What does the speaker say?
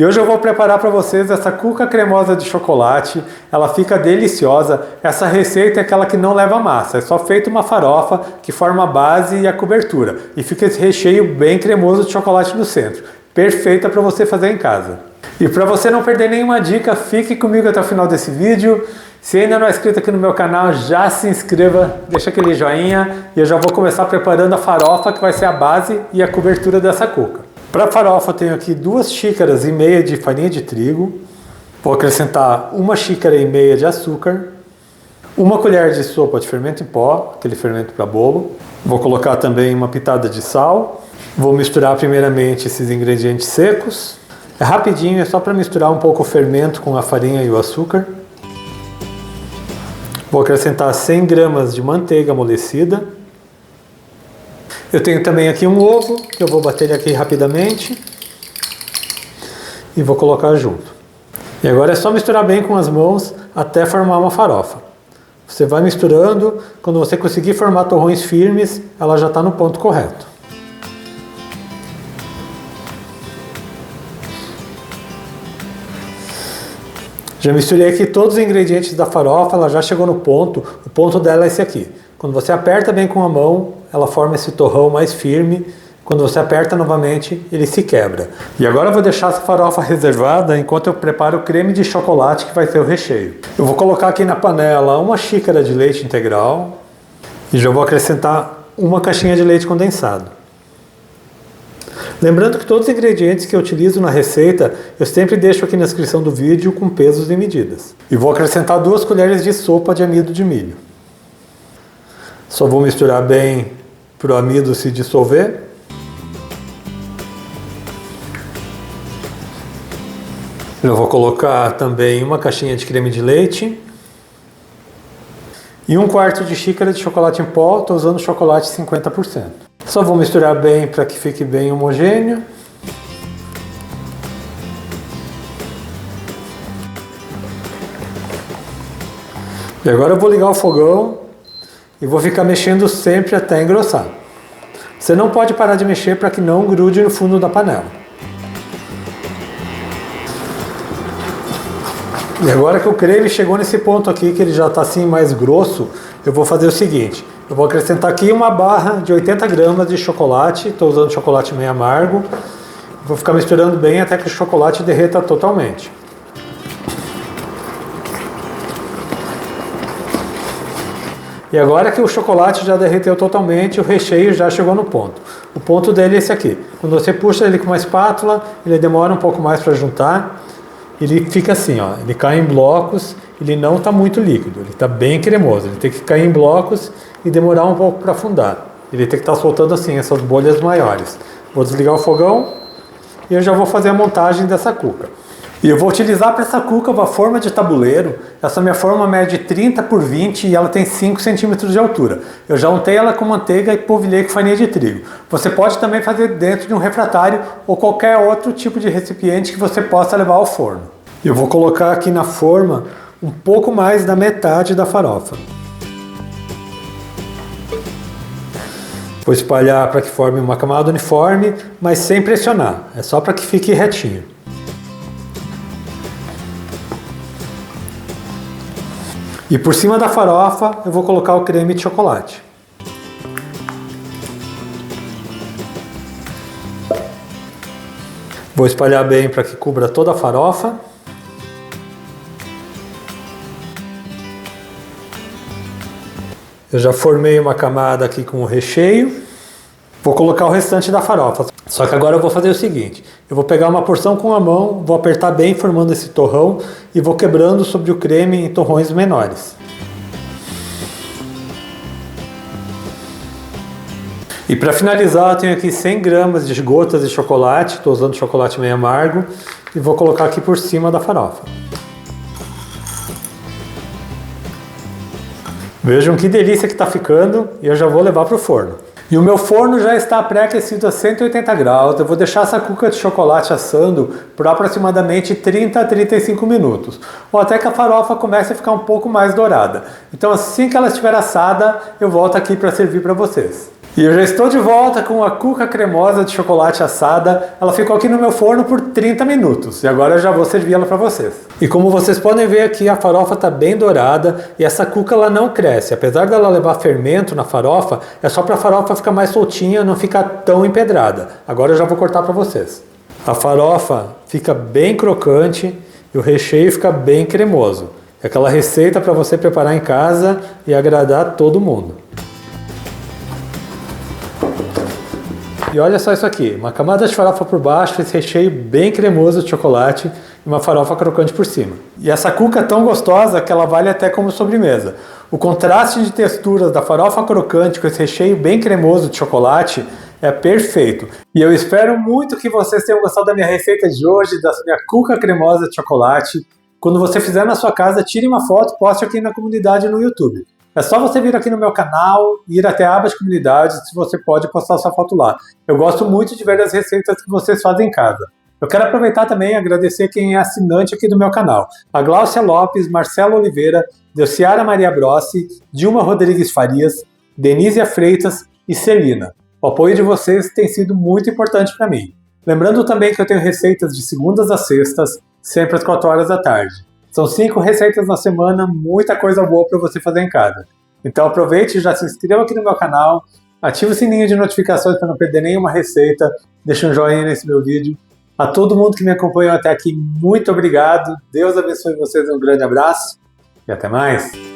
E hoje eu vou preparar para vocês essa cuca cremosa de chocolate. Ela fica deliciosa. Essa receita é aquela que não leva massa, é só feita uma farofa que forma a base e a cobertura. E fica esse recheio bem cremoso de chocolate no centro. Perfeita para você fazer em casa. E para você não perder nenhuma dica, fique comigo até o final desse vídeo. Se ainda não é inscrito aqui no meu canal, já se inscreva, deixa aquele joinha e eu já vou começar preparando a farofa que vai ser a base e a cobertura dessa cuca. Para a farofa eu tenho aqui 2,5 xícaras de farinha de trigo, vou acrescentar 1,5 xícara de açúcar, 1 colher de sopa de fermento em pó, aquele fermento para bolo, vou colocar também uma pitada de sal, vou misturar primeiramente esses ingredientes secos, é rapidinho, é só para misturar um pouco o fermento com a farinha e o açúcar. Vou acrescentar 100 gramas de manteiga amolecida. Eu tenho também aqui um ovo, que eu vou bater ele aqui rapidamente. E vou colocar junto. E agora é só misturar bem com as mãos até formar uma farofa. Você vai misturando, quando você conseguir formar torrões firmes, ela já está no ponto correto. Já misturei aqui todos os ingredientes da farofa, ela já chegou no ponto. O ponto dela é esse aqui. Quando você aperta bem com a mão, ela forma esse torrão mais firme. Quando você aperta novamente, ele se quebra. E agora eu vou deixar essa farofa reservada enquanto eu preparo o creme de chocolate que vai ser o recheio. Eu vou colocar aqui na panela 1 xícara de leite integral e já vou acrescentar 1 caixinha de leite condensado. Lembrando que todos os ingredientes que eu utilizo na receita, eu sempre deixo aqui na descrição do vídeo com pesos e medidas. E vou acrescentar 2 colheres de sopa de amido de milho. Só vou misturar bem para o amido se dissolver. Eu vou colocar também 1 caixinha de creme de leite. E 1/4 xícara de chocolate em pó, estou usando chocolate 50%. Só vou misturar bem para que fique bem homogêneo. E agora eu vou ligar o fogão e vou ficar mexendo sempre até engrossar. Você não pode parar de mexer para que não grude no fundo da panela. E agora que o creme chegou nesse ponto aqui, que ele já está assim mais grosso, eu vou fazer o seguinte. Eu vou acrescentar aqui uma barra de 80 gramas de chocolate, estou usando chocolate meio amargo. Vou ficar misturando bem até que o chocolate derreta totalmente. E agora que o chocolate já derreteu totalmente, o recheio já chegou no ponto. O ponto dele é esse aqui. Quando você puxa ele com uma espátula, ele demora um pouco mais para juntar. Ele fica assim, ó, ele cai em blocos, ele não está muito líquido, ele está bem cremoso, ele tem que cair em blocos e demorar um pouco para afundar. Ele tem que estar soltando assim, essas bolhas maiores. Vou desligar o fogão e eu já vou fazer a montagem dessa cuca. E eu vou utilizar para essa cuca uma forma de tabuleiro. Essa minha forma mede 30 por 20 e ela tem 5 centímetros de altura. Eu já untei ela com manteiga e polvilhei com farinha de trigo. Você pode também fazer dentro de um refratário ou qualquer outro tipo de recipiente que você possa levar ao forno. Eu vou colocar aqui na forma um pouco mais da metade da farofa. Vou espalhar para que forme uma camada uniforme, mas sem pressionar. É só para que fique retinho. E por cima da farofa eu vou colocar o creme de chocolate. Vou espalhar bem para que cubra toda a farofa. Eu já formei uma camada aqui com o recheio. Vou colocar o restante da farofa. Só que agora eu vou fazer o seguinte. Eu vou pegar uma porção com a mão, vou apertar bem formando esse torrão e vou quebrando sobre o creme em torrões menores. E para finalizar eu tenho aqui 100 gramas de gotas de chocolate. Estou usando chocolate meio amargo. E vou colocar aqui por cima da farofa. Vejam que delícia que está ficando e eu já vou levar para o forno. E o meu forno já está pré-aquecido a 180 graus. Eu vou deixar essa cuca de chocolate assando por aproximadamente 30 a 35 minutos. Ou até que a farofa comece a ficar um pouco mais dourada. Então assim que ela estiver assada, eu volto aqui para servir para vocês. E eu já estou de volta com a cuca cremosa de chocolate assada. Ela ficou aqui no meu forno por 30 minutos e agora eu já vou servir ela para vocês. E como vocês podem ver aqui, a farofa está bem dourada e essa cuca ela não cresce. Apesar dela levar fermento na farofa, é só para a farofa ficar mais soltinha, não ficar tão empedrada. Agora eu já vou cortar para vocês. A farofa fica bem crocante e o recheio fica bem cremoso. É aquela receita para você preparar em casa e agradar todo mundo. E olha só isso aqui, uma camada de farofa por baixo, esse recheio bem cremoso de chocolate e uma farofa crocante por cima. E essa cuca é tão gostosa que ela vale até como sobremesa. O contraste de texturas da farofa crocante com esse recheio bem cremoso de chocolate é perfeito. E eu espero muito que vocês tenham gostado da minha receita de hoje, da minha cuca cremosa de chocolate. Quando você fizer na sua casa, tire uma foto e poste aqui na comunidade no YouTube. É só você vir aqui no meu canal, ir até a aba de comunidades, se você pode postar sua foto lá. Eu gosto muito de ver as receitas que vocês fazem em casa. Eu quero aproveitar também e agradecer quem é assinante aqui do meu canal. A Gláucia Lopes, Marcelo Oliveira, Delciara Maria Brossi, Dilma Rodrigues Farias, Denísia Freitas e Celina. O apoio de vocês tem sido muito importante para mim. Lembrando também que eu tenho receitas de segundas a sextas, sempre às 4 horas da tarde. São 5 receitas na semana, muita coisa boa para você fazer em casa. Então aproveite e já se inscreva aqui no meu canal, ative o sininho de notificações para não perder nenhuma receita, deixe um joinha nesse meu vídeo. A todo mundo que me acompanhou até aqui, muito obrigado. Deus abençoe vocês, um grande abraço e até mais.